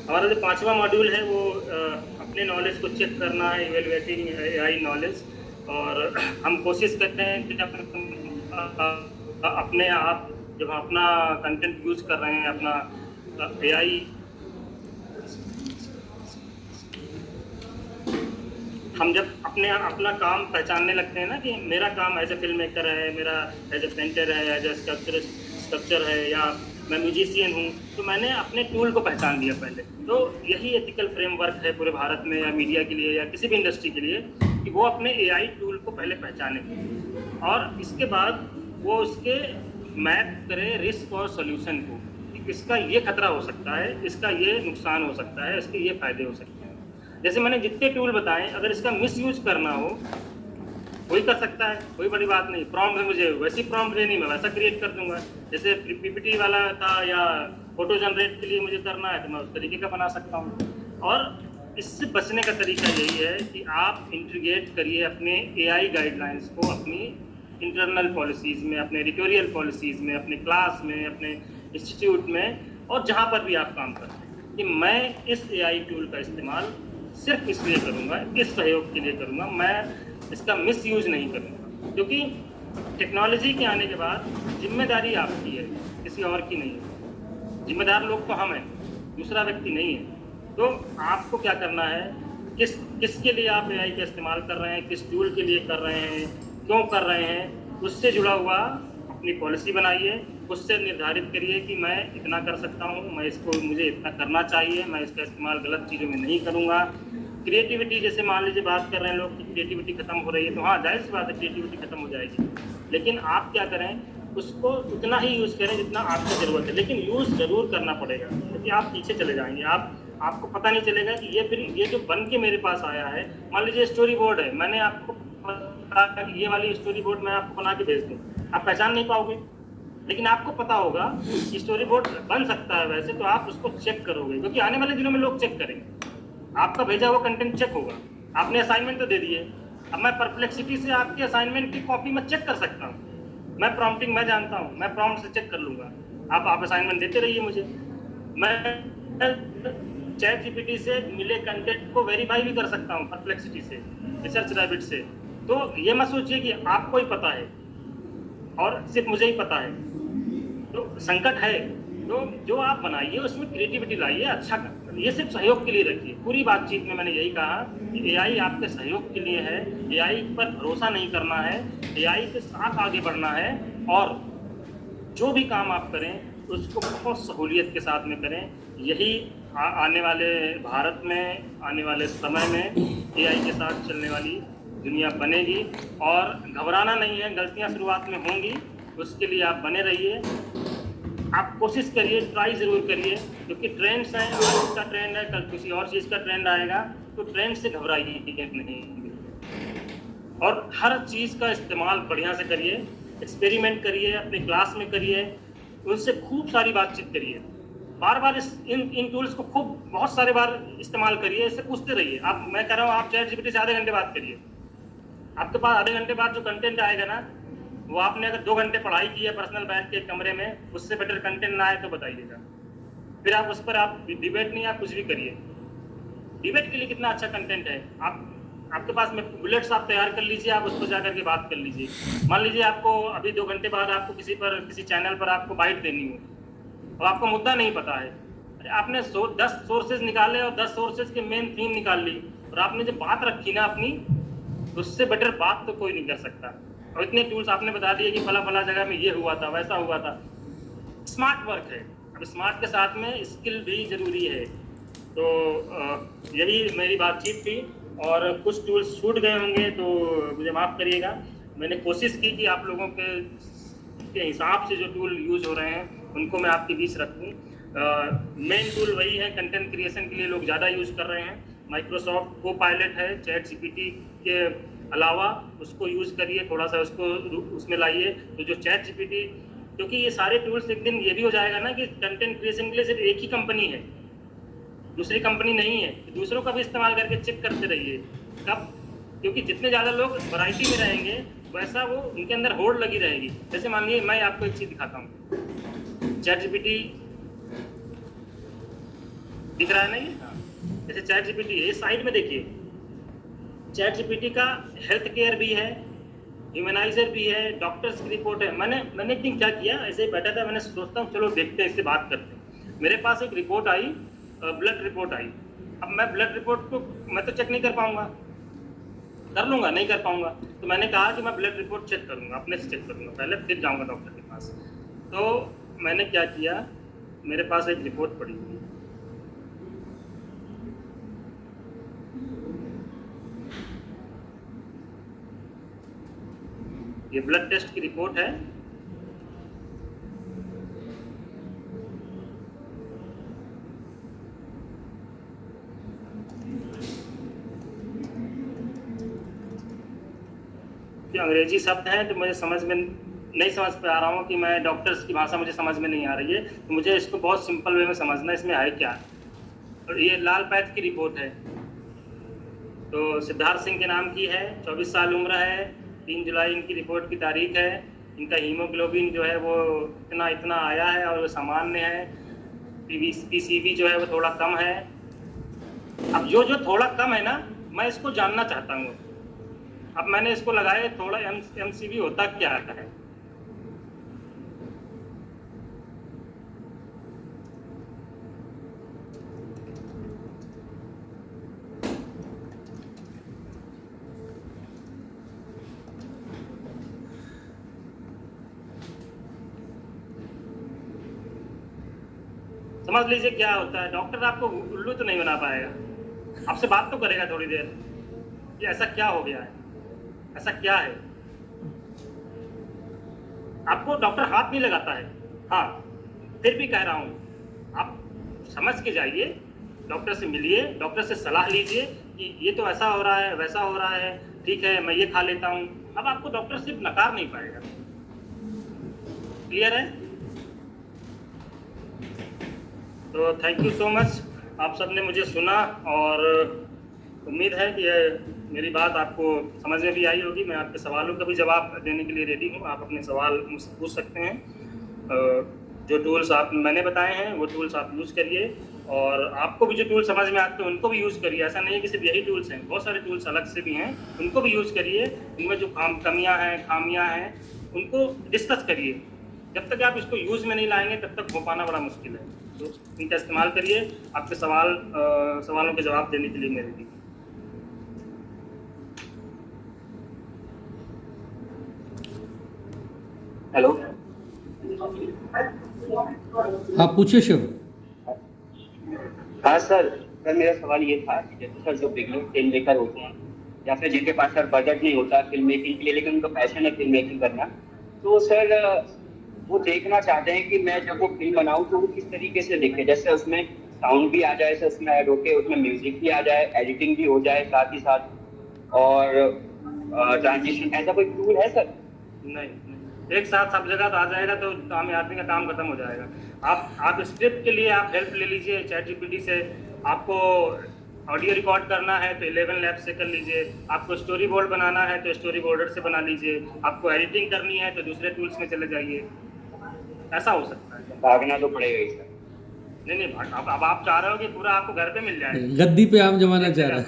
हमारा जो 5वां मॉड्यूल है वो अपने नॉलेज को चेक करना है, इवेलुएटिंग एआई नॉलेज। और हम कोशिश करते हैं कि जब अपने आप जब हम अपना कंटेंट यूज कर रहे हैं, अपना एआई हम जब अपना काम पहचानने लगते हैं ना कि मेरा काम एज ए फिल्म मेकर है, मेरा एज ए पेंटर है, एज ए स्कल्पचर है, या मैं म्यूजिशियन हूँ, तो मैंने अपने टूल को पहचान लिया पहले। तो यही एथिकल फ्रेमवर्क है पूरे भारत में या मीडिया के लिए या किसी भी इंडस्ट्री के लिए कि वो अपने एआई टूल को पहले पहचाने और इसके बाद वो उसके मैप करे रिस्क और सोल्यूशन को कि इसका ये खतरा हो सकता है, इसका ये नुकसान हो सकता है, इसके ये फायदे हो सकते हैं। जैसे मैंने जितने टूल बताए, अगर इसका मिसयूज करना हो वही कर सकता है, कोई बड़ी बात नहीं। प्रॉम्प्ट है, मुझे वैसी प्रॉम्प्ट देनी, मैं वैसा क्रिएट कर दूंगा। जैसे पीपीटी वाला था या फोटो जनरेट के लिए मुझे करना है तो मैं उस तरीके का बना सकता हूँ। और इससे बचने का तरीका यही है कि आप इंटीग्रेट करिए अपने एआई गाइडलाइंस को अपनी इंटरनल पॉलिसीज़ में, अपने एडिटोरियल पॉलिसीज़ में, अपने क्लास में, अपने इंस्टीट्यूट में, और जहाँ पर भी आप काम करते हैं कि मैं इस एआई टूल का इस्तेमाल सिर्फ इसलिए करूँगा, इस सहयोग के लिए करूँगा, मैं इसका मिसयूज नहीं करूँगा। क्योंकि टेक्नोलॉजी के आने के बाद जिम्मेदारी आपकी है, किसी और की नहीं है। जिम्मेदार लोग तो हम हैं, दूसरा व्यक्ति नहीं है। तो आपको क्या करना है, किसके लिए आप एआई का इस्तेमाल कर रहे हैं, किस टूल के लिए कर रहे हैं, क्यों कर रहे हैं, उससे जुड़ा हुआ अपनी पॉलिसी बनाइए। उससे निर्धारित करिए कि मैं इतना कर सकता हूँ, मैं इसको, मुझे इतना करना चाहिए, मैं इसका इस्तेमाल गलत चीज़ों में नहीं करूँगा। क्रिएटिविटी, जैसे मान लीजिए बात कर रहे हैं लोग कि क्रिएटिविटी खत्म हो रही है, तो हाँ जाहिर सी बात है क्रिएटिविटी खत्म हो जाएगी, लेकिन आप क्या करें, उसको उतना ही यूज़ करें जितना आपकी ज़रूरत है, लेकिन यूज़ ज़रूर करना पड़ेगा, क्योंकि आप पीछे चले जाएंगे। आपको पता नहीं चलेगा कि ये जो बन के मेरे पास आया है, मान लीजिए स्टोरी बोर्ड है, मैंने आपको पता कि ये वाली स्टोरी बोर्ड मैं आपको बना के भेज दूँ, आप पहचान नहीं पाओगे। लेकिन आपको पता होगा कि स्टोरी बोर्ड बन सकता है वैसे, तो आप उसको चेक करोगे, क्योंकि आने वाले दिनों में लोग चेक करेंगे। आपका भेजा हुआ कंटेंट चेक होगा। आपने असाइनमेंट तो दे दिए, अब मैं परप्लेक्सिटी से आपके असाइनमेंट की कॉपी में चेक कर सकता हूँ। मैं प्रॉम्प्टिंग मैं जानता हूँ, मैं प्रॉम्प्ट से चेक कर लूँगा। आप असाइनमेंट देते रहिए मुझे, मैं चैट जीपीटी से मिले कंटेंट को वेरीफाई भी कर सकता हूँ, परप्लेक्सिटी से, रिसर्च रैबिट से। तो ये मत सोचिए कि आपको ही पता है और सिर्फ मुझे ही पता है, तो संकट है। तो जो आप बनाइए उसमें क्रिएटिविटी लाइए, अच्छा ये सिर्फ सहयोग के लिए रखिए। पूरी बातचीत में मैंने यही कहा कि एआई आपके सहयोग के लिए है, एआई पर भरोसा नहीं करना है, एआई के साथ आगे बढ़ना है, और जो भी काम आप करें उसको बहुत सहूलियत के साथ में करें। यही आने वाले भारत में, आने वाले समय में एआई के साथ चलने वाली दुनिया बनेगी। और घबराना नहीं है, गलतियां शुरुआत में होंगी, उसके लिए आप बने रहिए, आप कोशिश करिए, ट्राई ज़रूर करिए, क्योंकि ट्रेंड्स हैं, आज इसका ट्रेंड है, कल किसी और चीज़ का ट्रेंड आएगा, तो ट्रेंड से घबराइए नहीं। और हर चीज़ का इस्तेमाल बढ़िया से करिए, एक्सपेरिमेंट करिए, अपनी क्लास में करिए, उनसे खूब सारी बातचीत करिए, बार बार इन टूल्स को खूब बहुत सारे बार इस्तेमाल करिए, इससे पूछते रहिए। मैं कह रहा हूँ आप चैट जीपीटी से आधे घंटे बात करिए, आपके पास आधे घंटे बाद जो कंटेंट आएगा ना, वो आपने अगर 2 घंटे पढ़ाई की है पर्सनल बैठ के कमरे में, उससे बेटर कंटेंट ना आए तो बताइएगा। फिर आप उस पर आप डिबेट नहीं, आप कुछ भी करिए। डिबेट के लिए कितना अच्छा कंटेंट है, आपके पास में बुलेट्स आप तैयार कर लीजिए, आप उस पर जाकर के बात कर लीजिए। मान लीजिए आपको अभी 2 घंटे बाद आपको किसी चैनल पर आपको बाइट देनी हो और आपको मुद्दा नहीं पता है, आपने 10 सोर्सेज निकाले और 10 सोर्सेज के मेन थीम निकाल ली, और आपने जब बात रखी ना अपनी, उससे बेटर बात तो कोई नहीं कर सकता। और इतने टूल्स आपने बता दिए कि फला जगह में ये हुआ था, वैसा हुआ था। स्मार्ट वर्क है, अब स्मार्ट के साथ में स्किल भी ज़रूरी है। तो यही मेरी बातचीत थी, और कुछ टूल्स छूट गए होंगे तो मुझे माफ़ करिएगा। मैंने कोशिश की कि आप लोगों के हिसाब से जो टूल यूज़ हो रहे हैं उनको मैं आपके बीच रखूँ। मेन टूल वही है, कंटेंट क्रिएशन के लिए लोग ज़्यादा यूज़ कर रहे हैं। माइक्रोसॉफ्ट कोपायलट है, चैट जीपीटी के अलावा उसको यूज़ करिए, थोड़ा सा उसको उसमें लाइए। तो जो चैट जीपीटी, क्योंकि ये सारे टूल्स एक दिन ये भी हो जाएगा ना कि कंटेंट क्रिएशन के लिए सिर्फ एक ही कंपनी है, दूसरी कंपनी नहीं है। तो दूसरों का भी इस्तेमाल करके चेक करते रहिए कब, क्योंकि जितने ज़्यादा लोग वैरायटी में रहेंगे वैसा वो उनके अंदर होड़ लगी रहेगी। जैसे मान लीजिए मैं आपको एक चीज़ दिखाता हूँ, चैट जीपीटी दिख रहा है ना ये? हाँ, जैसे चैट जीपीटी ये साइड में देखिए, चैट जीपीटी का हेल्थ केयर भी है, ह्यूमनाइजर भी है, डॉक्टर्स की रिपोर्ट है। मैंने एक दिन क्या किया, ऐसे ही बैठा था, मैंने सोचता हूँ चलो देखते हैं, इससे बात करते हैं। मेरे पास एक रिपोर्ट आई, ब्लड रिपोर्ट आई। अब मैं ब्लड रिपोर्ट को मैं तो चेक नहीं कर पाऊंगा, कर लूंगा नहीं कर पाऊंगा, तो मैंने कहा कि मैं ब्लड रिपोर्ट चेक करूंगा, अपने से चेक करूंगा पहले, फिर जाऊंगा डॉक्टर के पास। तो मैंने क्या किया, मेरे पास एक रिपोर्ट पड़ी हुई है, ये ब्लड टेस्ट की रिपोर्ट है। कि अंग्रेजी शब्द हैं तो मुझे समझ में नहीं समझ पा रहा हूँ कि मैं डॉक्टर्स की भाषा मुझे समझ में नहीं आ रही है, तो मुझे इसको बहुत सिंपल वे में समझना, इसमें है क्या। और ये लाल पैथ की रिपोर्ट है, तो सिद्धार्थ सिंह के नाम की है, 24 साल उम्र है, 3 जुलाई इनकी रिपोर्ट की तारीख है। इनका हीमोग्लोबिन जो है वो इतना आया है और वो सामान्य है। पीसीबी जो है वो थोड़ा कम है। अब जो थोड़ा कम है ना, मैं इसको जानना चाहता हूँ। अब मैंने इसको लगाया, थोड़ा एमसीवी होता क्या है। समझ लीजिए क्या होता है, डॉक्टर आपको उल्लू तो नहीं बना पाएगा, आपसे बात तो करेगा थोड़ी देर कि ऐसा क्या हो गया है, ऐसा क्या है। आपको डॉक्टर हाथ नहीं लगाता है, हाँ, फिर भी कह रहा हूँ आप समझ के जाइए, डॉक्टर से मिलिए, डॉक्टर से सलाह लीजिए कि ये तो ऐसा हो रहा है, वैसा हो रहा है, ठीक है मैं ये खा लेता हूँ। अब आपको डॉक्टर सिर्फ नकार नहीं पाएगा। क्लियर है? तो थैंक यू सो मच, आप सबने मुझे सुना और उम्मीद है कि मेरी बात आपको समझ में भी आई होगी। मैं आपके सवालों का भी जवाब देने के लिए रेडी हूँ, आप अपने सवाल मुझसे पूछ सकते हैं। जो टूल्स मैंने बताए हैं वो टूल्स आप यूज़ करिए, और आपको भी जो टूल समझ में आते हैं उनको भी यूज़ करिए। ऐसा नहीं है कि सिर्फ यही टूल्स हैं, बहुत सारे टूल्स अलग से भी हैं, उनको भी यूज़ करिए। इनमें जो कमियाँ हैं, खामियाँ हैं, उनको डिस्कस करिए। जब तक आप इसको यूज़ में नहीं लाएंगे तब तक हो पाना बड़ा मुश्किल है। तो इनका इस्तेमाल करिए, आपके सवालों के जवाब देने के लिए मैं रेडी हूँ। हेलो, आप पूछिए शिव। हाँ सर मेरा सवाल ये था कि जैसे सर जो बिगनर फिल्म मेकर होते हैं या फिर जिनके पास सर बजट नहीं होता फिल्म मेकिंग के लिए, लेकिन उनका पैशन है फिल्म मेकिंग करना, तो सर वो देखना चाहते हैं कि मैं जब वो फिल्म बनाऊं तो वो किस तरीके से दिखे, जैसे उसमें साउंड भी आ जाए, सर उसमें ऐड होके उसमें म्यूजिक भी आ जाए, एडिटिंग भी हो जाए साथ ही साथ, और ट्रांजिशन, ऐसा कोई टूल है सर? नहीं, एक साथ सब जगह आ जाएगा तो आदमी का काम खत्म हो जाएगा। आप स्क्रिप्ट के लिए आप हेल्प ले लीजिए चैट जीपीटी से। आपको ऑडियो रिकॉर्ड करना है तो 11 लैब से कर लीजिए। आपको स्टोरी बोर्ड बनाना है तो स्टोरी बोर्डर से बना लीजिए। आपको एडिटिंग करनी है तो दूसरे टूल्स में चले जाइए। ऐसा हो सकता है। भागना तो पड़ेगा ही सर। नहीं, अब आप चाह रहे हो कि पूरा आपको घर पे मिल जाए, गद्दी पे आम जमाना चाह रहा है।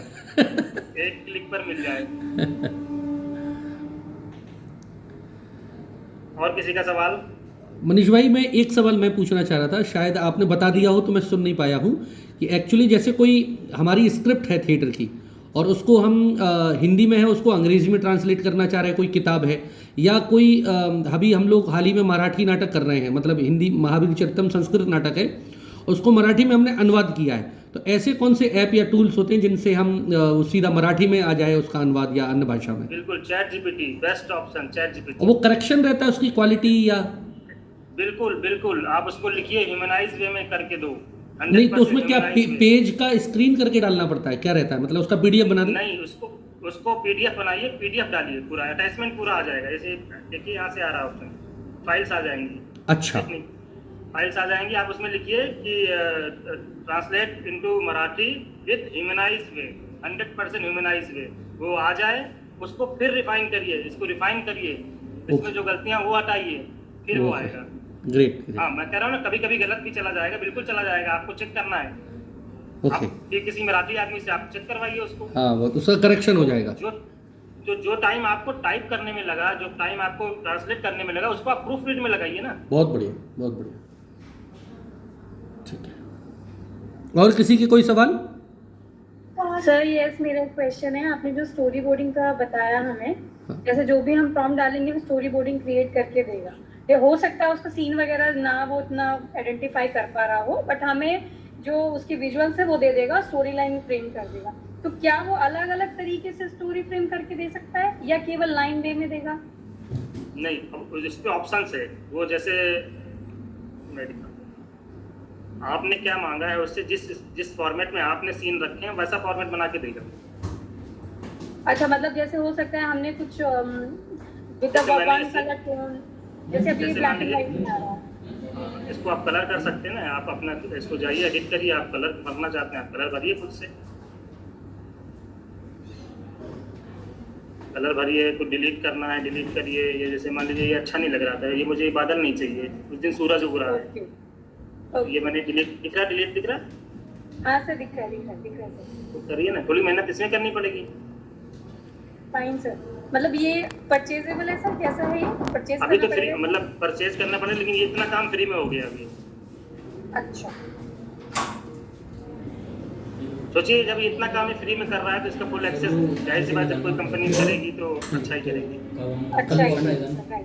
एक क्लिक पर मिल जाए। और किसी का सवाल? मनीष भाई, मैं एक सवाल मैं पूछना चाह रहा था, शायद आपने बता दिया हो तो मैं सुन नहीं पाया हूँ, कि एक्चुअली जैसे कोई हमारी स्क्रिप्ट है थिएटर की और उसको हम हिंदी में है, उसको अंग्रेजी में ट्रांसलेट करना चाह रहे हैं, कोई किताब है या कोई अभी हम लोग हाल ही में मराठी नाटक कर रहे हैं, मतलब हिंदी महावीर चरितम संस्कृत नाटक है, उसको मराठी में हमने अनुवाद किया है, तो ऐसे कौन से ऐप या टूल्स होते हैं जिनसे हम सीधा मराठी में आ जाए उसका अनुवाद या अन्य भाषा में? बिल्कुल chat GPT best option, chat GPT. और वो करेक्शन रहता है उसकी क्वालिटी या? बिल्कुल आप उसको लिखिए, ह्यूमनाइज वे में करके दो। नहीं तो उसमें क्या पेज का स्क्रीन करके डालना पड़ता है, क्या रहता है, मतलब उसका पीडीएफ बना दे? नहीं, उसको पीडीएफ बनाइए, पीडीएफ डालिए, पूरा अटैचमेंट पूरा आ जाएगा। जैसे देखिए यहाँ से आ रहा ऑप्शन, फाइल्स आ जाएंगी। अच्छा, फाइल्स आ जाएंगी, आप उसमें लिखिए कि translate into Marathi with humanise way, 100% humanise way, वो आ जाए। उसको फिर रिफाइन करिए, इसको रिफाइन करिए, इसमें जो गलतियाँ वो हटाइए, फिर वो आएगा। ग्रेट। हाँ, मैं कह रहा हूँ ना, कभी कभी गलत भी चला जाएगा, बिल्कुल चला जाएगा, आपको चेक करना है। ओके। आप फिर किसी मराठी आदमी से आप चेक करवाइए उसको। हाँ, वो उसका करेक्शन हो जाएगा। जो टाइम आपको टाइप करने में लगा, जो टाइम आपको ट्रांसलेट करने में लगा, उसको आप प्रूफ रीड में लगाइए ना। बहुत बढ़िया, बहुत बढ़िया। ठीक है, और किसी के कोई सवाल? सर यस, मेरा क्वेश्चन है, आपने जो स्टोरी बोर्डिंग का बताया हमें, हाँ। जैसे जो भी हम प्रॉम्प्ट डालेंगे वो स्टोरी बोर्डिंग क्रिएट करके देगा। ये हो सकता है उसका सीन वगैरह ना वो इतना आइडेंटिफाई कर पा रहा हो, बट हमें जो उसकी विजुअल्स है वो दे देगा, स्टोरी लाइन फ्रेम कर देगा। तो क्या वो अलग अलग तरीके से स्टोरी फ्रेम करके दे सकता है या केवल लाइन वे में देगा? नहीं, अब इस पे ऑप्शंस है। वो जैसे मैं दिखाता हूं। आपने क्या मांगा है उससे, जिस फॉर्मेट में आपने सीन रखे हैं वैसा फॉर्मेट बना के देगा। अच्छा, मतलब जैसे हो सकता है हमने कुछ विद जैसे मैंने वन इसे- कलर टोन, जैसे अभी जैसे ब्लैक मान एंड लीजिए- व्हाइट में आ रहा है। इसको आप कलर कर सकते हैं ना। आप अपना इसको जाइए, एडिट करिए, आप कलर भरना चाहते हैं आप कलर भरिए खुद से। कलर भरिए, कुछ डिलीट करना है डिलीट करिए। ये जैसे मान लीजिए ये अच्छा नहीं लग रहा था, ये मुझे ये बादल नहीं चाहिए, उस दिन सूरज उग रहा है, ओके तो ये मैंने डिलीट दिख रहा, डिलीट दिख रहा। हाँ सर, दिख रहा है सर। तो करिए ना, थोड़ी मेहनत इसमें करनी पड़ेगी। Fine sir. मतलब ये परचेजेबल है सर, कैसा है ये? परचेज अभी करना तो फ्री, पड़ेगा? मतलब परचेज करना पड़ेगा, लेकिन ये इतना काम फ्री में हो गया अभी। अच्छा सोचिए, जब ये इतना काम ये फ्री में कर रहा है तो इसका फुल एक्सेस, जाहिर सी बात है कोई कंपनी करेगी तो अच्छा ही करेगी। अच्छा है,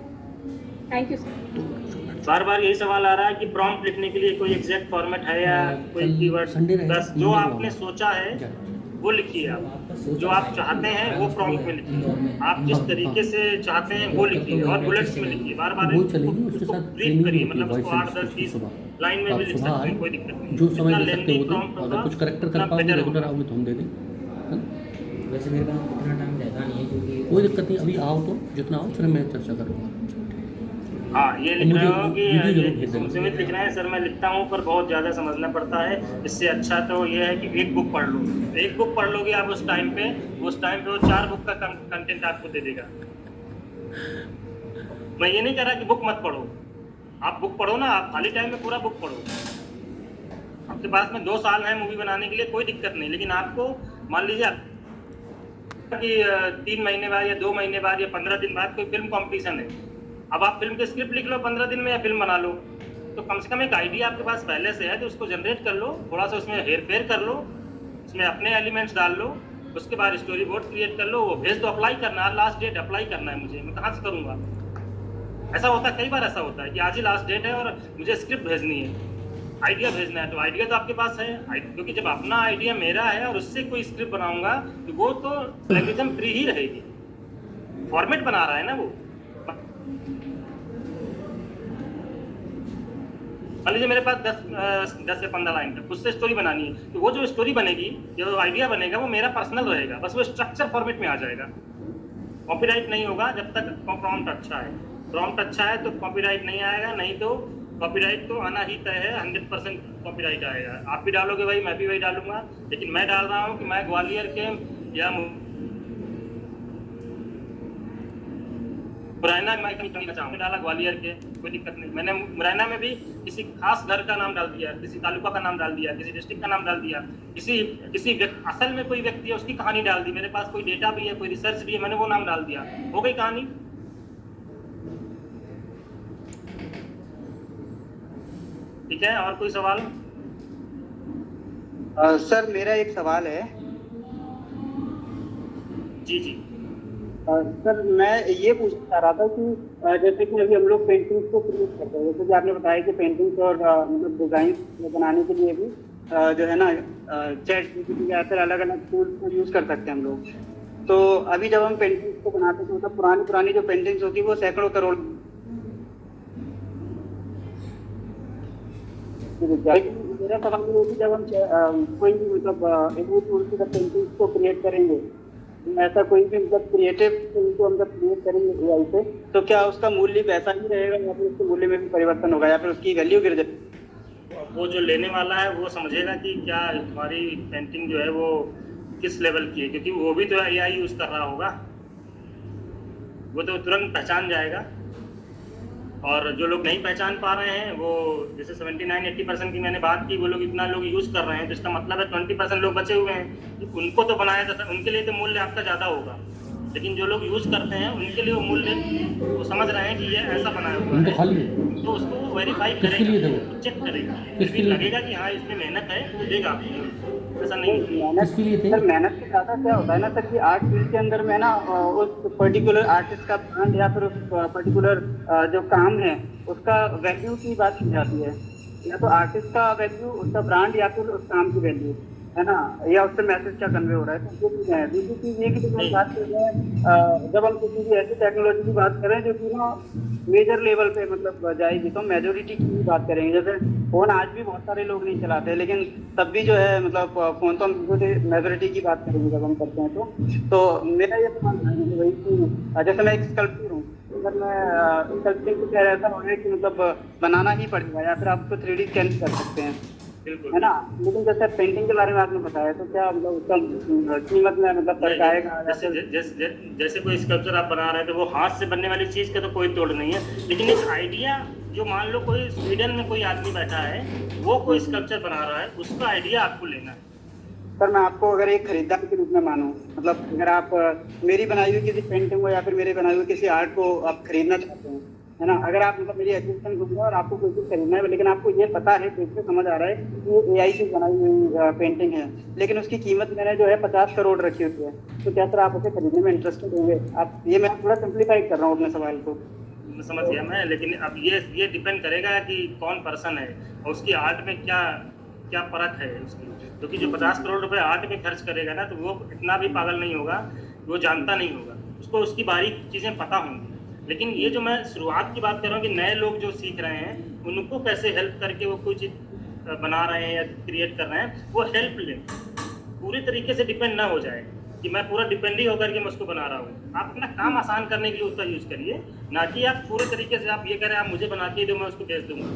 थैंक यू सर। बार बार यही सवाल आ रहा है कि प्रॉम्प्ट लिखने के लिए कोई एग्जैक्ट फॉर्मेट है या कोई कीवर्ड। बस जो आपने सोचा है वो लिखिए। आप जो आप चाहते हैं वो प्रॉम्प्ट में लिखिए, आप जिस तरीके से चाहते हैं वो लिखिए, और बुलेट्स में लिखिए। बार बार वो चलेगी, उसके साथ ब्रीफ ट्रेनिंग करिए, होती है, मतलब उसको वॉइस 8, 10, 20 सुबह लाइन में आप भी लिख सुबह सकते आए, हैं, कोई दिक्कत नहीं। जो समय जितना दे सकते लेंथी हो दें, प्रॉम्प्ट अगर होगा कुछ करेक्टर कर उतना पाओगे बेटर रेगुलर होगा। आओगे तो हम दे देंगे, है ना? वैसे मेरे पास इतना टाइम रहता नहीं है क्योंकि कोई दिक्कत नहीं, अभी आओ तो जितना आओ फिर मैं चर्चा करूँगा। हाँ, ये और लिख मुझे रहे हो कि वीडियो जरूर भेज ये देना। सुमित लिख रहे हैं, सर मैं लिखता हूँ पर बहुत ज़्यादा समझना पड़ता है। इससे अच्छा तो ये है कि एक बुक पढ़ लो। एक बुक पढ़ लोगे आप उस टाइम पे वो 4 बुक का कंटेंट आपको दे देगा। मैं ये नहीं कह रहा कि बुक मत पढ़ो, आप बुक पढ़ो ना, आप खाली टाइम में पूरा बुक पढ़ो। आपके पास में 2 साल है मूवी बनाने के लिए, कोई दिक्कत नहीं, लेकिन आपको मान लीजिए कि 3 महीने बाद या 2 महीने बाद या 15 दिन बाद कोई फिल्म कॉम्पिटिशन है। अब आप फिल्म की स्क्रिप्ट लिख लो 15 दिन में या फिल्म बना लो, तो कम से कम एक आइडिया आपके पास पहले से है तो उसको जनरेट कर लो, थोड़ा सा उसमें हेर फेर कर लो, उसमें अपने एलिमेंट्स डाल लो, उसके बाद स्टोरी बोर्ड क्रिएट कर लो, वो भेज दो। अप्लाई करना है, लास्ट डेट अप्लाई करना है मुझे, मैं कहाँ से करूँगा? ऐसा होता है, कई बार ऐसा होता है कि आज ही लास्ट डेट है और मुझे स्क्रिप्ट भेजनी है, आइडिया भेजना है। तो आइडिया तो आपके पास है, क्योंकि जब अपना आइडिया मेरा है और उससे कोई स्क्रिप्ट बनाऊंगा तो वो तो प्लेगरिज्म फ्री ही रहेगी। फॉर्मेट बना रहा है ना वो। मान लीजिए मेरे पास 10 से 15 लाइन का खुद से स्टोरी बनानी है, तो वो जो स्टोरी बनेगी, जो आइडिया बनेगा वो मेरा पर्सनल रहेगा, बस वो स्ट्रक्चर फॉर्मेट में आ जाएगा। कॉपीराइट नहीं होगा जब तक प्रॉम्प्ट अच्छा है। प्रॉम्प्ट अच्छा है तो कॉपीराइट नहीं आएगा, नहीं तो कॉपीराइट तो आना ही तय है, 100% कॉपीराइट आएगा। आप भी डालोगे भाई, मैं भी वही डालूंगा, लेकिन मैं डाल रहा हूँ कि मैं ग्वालियर के या मुरैना में करना चाहूँ, डाला ग्वालियर के, कोई दिक्कत नहीं। मैंने मुरैना में भी किसी खास घर का नाम डाल दिया, किसी तालुका का नाम डाल दिया, किसी डिस्ट्रिक्ट का नाम डाल दिया, किसी असल में कोई व्यक्ति है उसकी कहानी डाल दी, मेरे पास कोई डेटा भी है, कोई रिसर्च भी है, मैंने वो नाम डाल दिया, हो गई कहानी। ठीक है, और कोई सवाल? सर मेरा एक सवाल है। जी जी। सर मैं ये पूछना चाह रहा था कि जैसे कि अभी हम लोग पेंटिंग्स को क्रिएट करते हैं, जैसे कि आपने बताया कि पेंटिंग्स और मतलब डिजाइन बनाने के लिए भी जो है ना चैट जीपीटी या फिर अलग अलग टूल्स को यूज कर सकते हैं हम लोग। तो अभी जब हम पेंटिंग्स को बनाते हैं तो मतलब पुरानी जो पेंटिंग्स होती है वो सैकड़ों करोड़, मेरा सवाल ये है कि जब हम कोई भी मतलब एक टूल से जब पेंटिंग्स को क्रिएट करेंगे, ऐसा कोई भी मतलब क्रिएटिव को हम जब क्रिएट करेंगे एआई से, तो क्या उसका मूल्य वैसा ही रहेगा या फिर उसके मूल्य में भी परिवर्तन होगा या फिर उसकी वैल्यू गिर जाएगी? वो जो लेने वाला है वो समझेगा कि क्या तुम्हारी पेंटिंग जो है वो किस लेवल की है, क्योंकि वो भी तो एआई यूज कर रहा होगा, वो तो तुरंत पहचान जाएगा। और जो लोग नहीं पहचान पा रहे हैं वो जैसे 79-80% की मैंने बात की, वो लोग इतना लोग यूज़ कर रहे हैं, तो इसका मतलब है 20% लोग बचे हुए हैं। उनको तो बनाया जाता, उनके लिए तो मूल्य आपका ज़्यादा होगा, लेकिन जो लोग यूज़ करते हैं उनके लिए वो मूल्य वो समझ रहे हैं कि ये ऐसा बनाया हुआ उनको है, खाली है। तो उसको वो वेरीफाई किसके लिए थे करेगा, वो? चेक करेगा, किसके फिर लिए? लगेगा कि हाँ इसमें मेहनत है तो देगा आपको, ऐसा नहीं है। किसके लिए थे? सर मेहनत के ज़्यादा क्या होता है ना सर कि आर्ट फील्ड के अंदर में ना उस पर्टिकुलर आर्टिस्ट का ब्रांड या फिर उस पर्टिकुलर जो काम है उसका वैल्यू की बात की जाती है, या तो आर्टिस्ट का वैल्यू, उसका ब्रांड, या फिर उस काम की वैल्यू, है ना, या उससे मैसेज क्या कन्वे हो रहा है। तो ये चीज़ है। दूसरी चीज़ ये कि जब हम बात कर रहे हैं, जब हम किसी भी ऐसी टेक्नोलॉजी की बात करें जो कि ना मेजर लेवल पे मतलब जाएगी, तो मेजोरिटी की भी बात करेंगे। जैसे फोन आज भी बहुत सारे लोग नहीं चलाते, लेकिन तब भी जो है मतलब फोन तो हम मेजोरिटी की बात करेंगे जब हम करते हैं। तो मेरा ये तो मानना है कि वही कि जैसे मैं एक स्कल्पचर हूँ, अगर मैं स्कल्पचर को कह रहता हूँ कि मतलब बनाना ही पड़ेगा, या फिर आप उसको 3D स्कैन कर सकते हैं, बिल्कुल है ना। लेकिन जैसे पेंटिंग के बारे में आपने बताया, तो क्या मतलब उसका कीमत में मतलब फर्क आएगा? जैसे कोई स्कल्पचर आप बना रहे हैं तो वो हाथ से बनने वाली चीज़ का तो कोई तोड़ नहीं है, लेकिन एक आइडिया जो मान लो कोई स्वीडन में कोई आदमी बैठा है, वो कोई स्कल्पचर बना रहा है, उसका आइडिया आपको लेना है। सर मैं आपको अगर एक खरीदार के रूप में मानूं, मतलब अगर आप मेरी बनाई हुई किसी पेंटिंग को या फिर मेरे बनाई हुई किसी आर्ट को आप खरीदना चाहते हैं, है ना, अगर आप मतलब मेरी एग्जीबिशन घूम रहे और आपको कोई चीज़ खरीदना है, लेकिन आपको ये पता है, देख के समझ आ रहा है कि ये AI से बनाई हुई पेंटिंग है, लेकिन उसकी कीमत मैंने जो है 50 करोड़ रखी हुई है, तो क्या सर आप उसे खरीदने में इंटरेस्टेड होंगे? आप, ये मैं थोड़ा सिंप्लीफाई कर रहा हूँ अपने सवाल को। समझ गया मैं, लेकिन अब ये डिपेंड करेगा कि कौन पर्सन है और उसकी आर्ट में क्या क्या परख है उसकी, क्योंकि जो 50 करोड़ रुपए आर्ट में खर्च करेगा ना, तो वो इतना भी पागल नहीं होगा, वो जानता नहीं होगा, उसको उसकी बारीक चीज़ें पता होंगी। लेकिन ये जो मैं शुरुआत की बात कर रहा हूँ कि नए लोग जो सीख रहे हैं, उनको कैसे हेल्प करके वो कोई चीज़ बना रहे हैं या क्रिएट कर रहे हैं, वो हेल्प लें, पूरी तरीके से डिपेंड ना हो जाए कि मैं पूरा डिपेंड ही होकर के मैं उसको बना रहा हूँ। आप अपना काम आसान करने के लिए उसका यूज़ करिए, ना कि आप पूरे तरीके से आप ये करें आप मुझे बना के दो मैं उसको बेच दूंगा।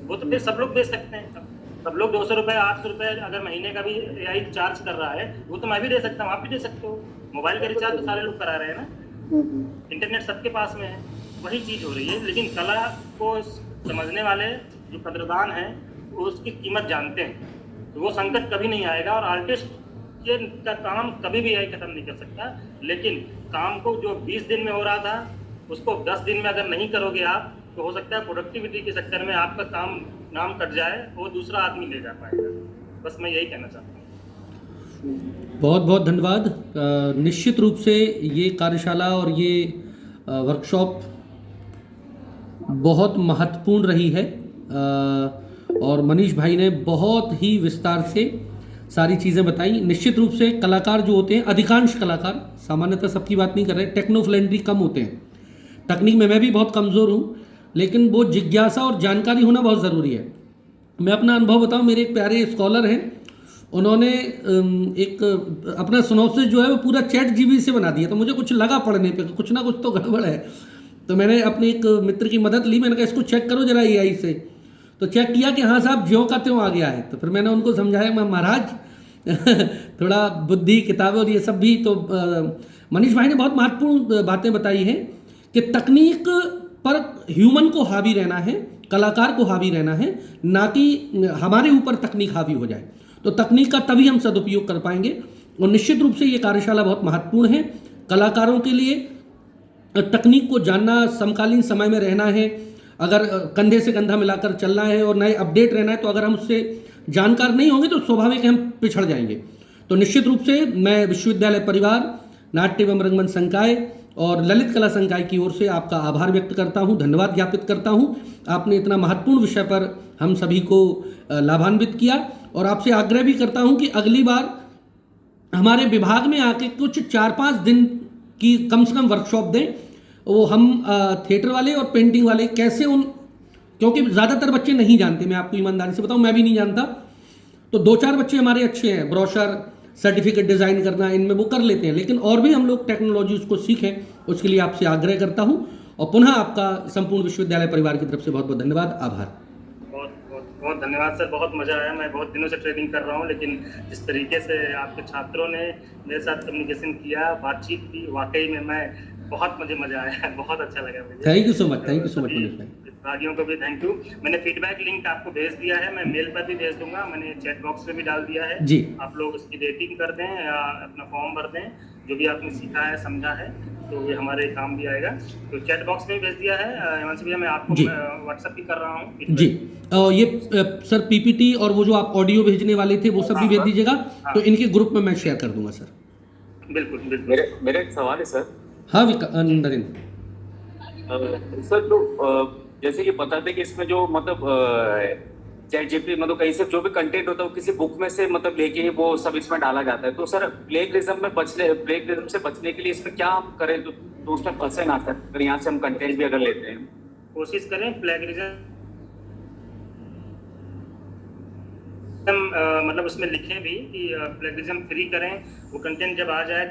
वो तो फिर सब लोग बेच सकते हैं, सब लोग 200 रुपये 800 रुपये अगर महीने का भी AI चार्ज कर रहा है, वो तो मैं भी दे सकता हूँ, आप भी दे सकते हो। मोबाइल का रिचार्ज तो सारे लोग करा रहे हैं ना, इंटरनेट सबके पास में है, वही चीज़ हो रही है। लेकिन कला को समझने वाले जो कदरदान हैं वो उसकी कीमत जानते हैं, तो वो संकट कभी नहीं आएगा। और आर्टिस्ट का काम कभी भी AI ख़त्म नहीं कर सकता, लेकिन काम को जो 20 दिन में हो रहा था उसको 10 दिन में अगर नहीं करोगे आप, तो हो सकता है प्रोडक्टिविटी के चक्कर में आपका काम नाम कट जाए, वो दूसरा आदमी ले जा पाएगा। बस मैं यही कहना चाहता हूँ। बहुत बहुत धन्यवाद। निश्चित रूप से ये कार्यशाला और ये वर्कशॉप बहुत महत्वपूर्ण रही है, और मनीष भाई ने बहुत ही विस्तार से सारी चीज़ें बताई। निश्चित रूप से कलाकार जो होते हैं, अधिकांश कलाकार, सामान्यतः सबकी बात नहीं कर रहे, टेक्नो फ्रेंडली कम होते हैं। तकनीक में मैं भी बहुत कमज़ोर हूँ, लेकिन वो जिज्ञासा और जानकारी होना बहुत ज़रूरी है। मैं अपना अनुभव बताऊँ, मेरे एक प्यारे स्कॉलर हैं, उन्होंने एक अपना सिनॉप्सिस जो है वो पूरा ChatGPT से बना दिया, तो मुझे कुछ लगा पढ़ने पे कुछ ना कुछ तो गड़बड़ है। तो मैंने अपने एक मित्र की मदद ली, मैंने कहा इसको चेक करो जरा AI से। तो चेक किया कि हाँ साहब ज्यों का त्यों आ गया है। तो फिर मैंने उनको समझाया, मैं महाराज थोड़ा बुद्धि किताबें और ये सब भी। तो मनीष भाई ने बहुत महत्वपूर्ण बातें बताई हैं कि तकनीक पर ह्यूमन को हावी रहना है, कलाकार को हावी रहना है, ना कि हमारे ऊपर तकनीक हावी हो जाए। तो तकनीक का तभी हम सदुपयोग कर पाएंगे। और निश्चित रूप से ये कार्यशाला बहुत महत्वपूर्ण है कलाकारों के लिए। तकनीक को जानना, समकालीन समय में रहना है, अगर कंधे से कंधा मिलाकर चलना है और नए अपडेट रहना है, तो अगर हम उससे जानकार नहीं होंगे तो स्वाभाविक है हम पिछड़ जाएंगे। तो निश्चित रूप से मैं विश्वविद्यालय परिवार, नाट्य एवं रंगमंच संकाय और ललित कला संकाय की ओर से आपका आभार व्यक्त करता हूं, धन्यवाद ज्ञापित करता हूं। आपने इतना महत्वपूर्ण विषय पर हम सभी को लाभान्वित किया, और आपसे आग्रह भी करता हूं कि अगली बार हमारे विभाग में आके कुछ 4-5 दिन की कम से कम वर्कशॉप दें। वो हम थिएटर वाले और पेंटिंग वाले कैसे क्योंकि ज़्यादातर बच्चे नहीं जानते, मैं आपको ईमानदारी से बताऊं, मैं भी नहीं जानता। तो 2-4 बच्चे हमारे अच्छे हैं, ब्रोशर, सर्टिफिकेट डिज़ाइन करना, इनमें वो कर लेते हैं, लेकिन और भी हम लोग टेक्नोलॉजी उसको सीखें, उसके लिए आपसे आग्रह करता हूं। और पुनः आपका संपूर्ण विश्वविद्यालय परिवार की तरफ से बहुत बहुत धन्यवाद, आभार। बहुत धन्यवाद सर, बहुत मज़ा आया। मैं बहुत दिनों से ट्रेनिंग कर रहा हूँ, लेकिन जिस तरीके से आपके छात्रों ने मेरे साथ कम्युनिकेशन किया, बातचीत की, वाकई में मैं बहुत मज़ा आया, बहुत अच्छा लगा मुझे। Thank you so much Manish भाई। भाइयों को भी थैंक यू। मैंने फीडबैक लिंक आपको भेज दिया है, मैं मेल पर भी भेज दूंगा, मैंने चैट बॉक्स में भी डाल दिया है जी। आप लोग उसकी रेटिंग कर दें या अपना फॉर्म भर दें, जो भी आपने सीखा है समझा है तो ये हमारे काम भी आएगा। तो चैट बॉक्स में भी भेज दिया है हिमांशु भैया, मैं आपको जी। व्हाट्सएप भी कर रहा हूँ जी। feedback। ये सर पीपीटी और वो जो आप ऑडियो भेजने वाले थे वो सब भी भेज दीजिएगा, हाँ। तो इनके ग्रुप में मैं शेयर कर दूंगा सर। बिल्कुल बिल्कुल। मेरा एक सवाल है सर। हाँ नरेंद्र सर तो जैसे कि बताते कि इसमें जो मतलब चैट जीपीटी मतलब कहीं से जो भी कंटेंट होता है वो किसी बुक में से मतलब लेके ही वो सब इसमें डाला जाता है, तो सर प्लेगरिज्म से बचने के लिए इसमें क्या हम करें तो उसमें फंसे ना सर, अगर यहाँ से हम कंटेंट भी अगर लेते हैं? कोशिश करें प्लेगरिज्म मतलब उसमें लिखें भी कि प्लेगरिज्म फ्री करें, वो कंटेंट जब आ जाए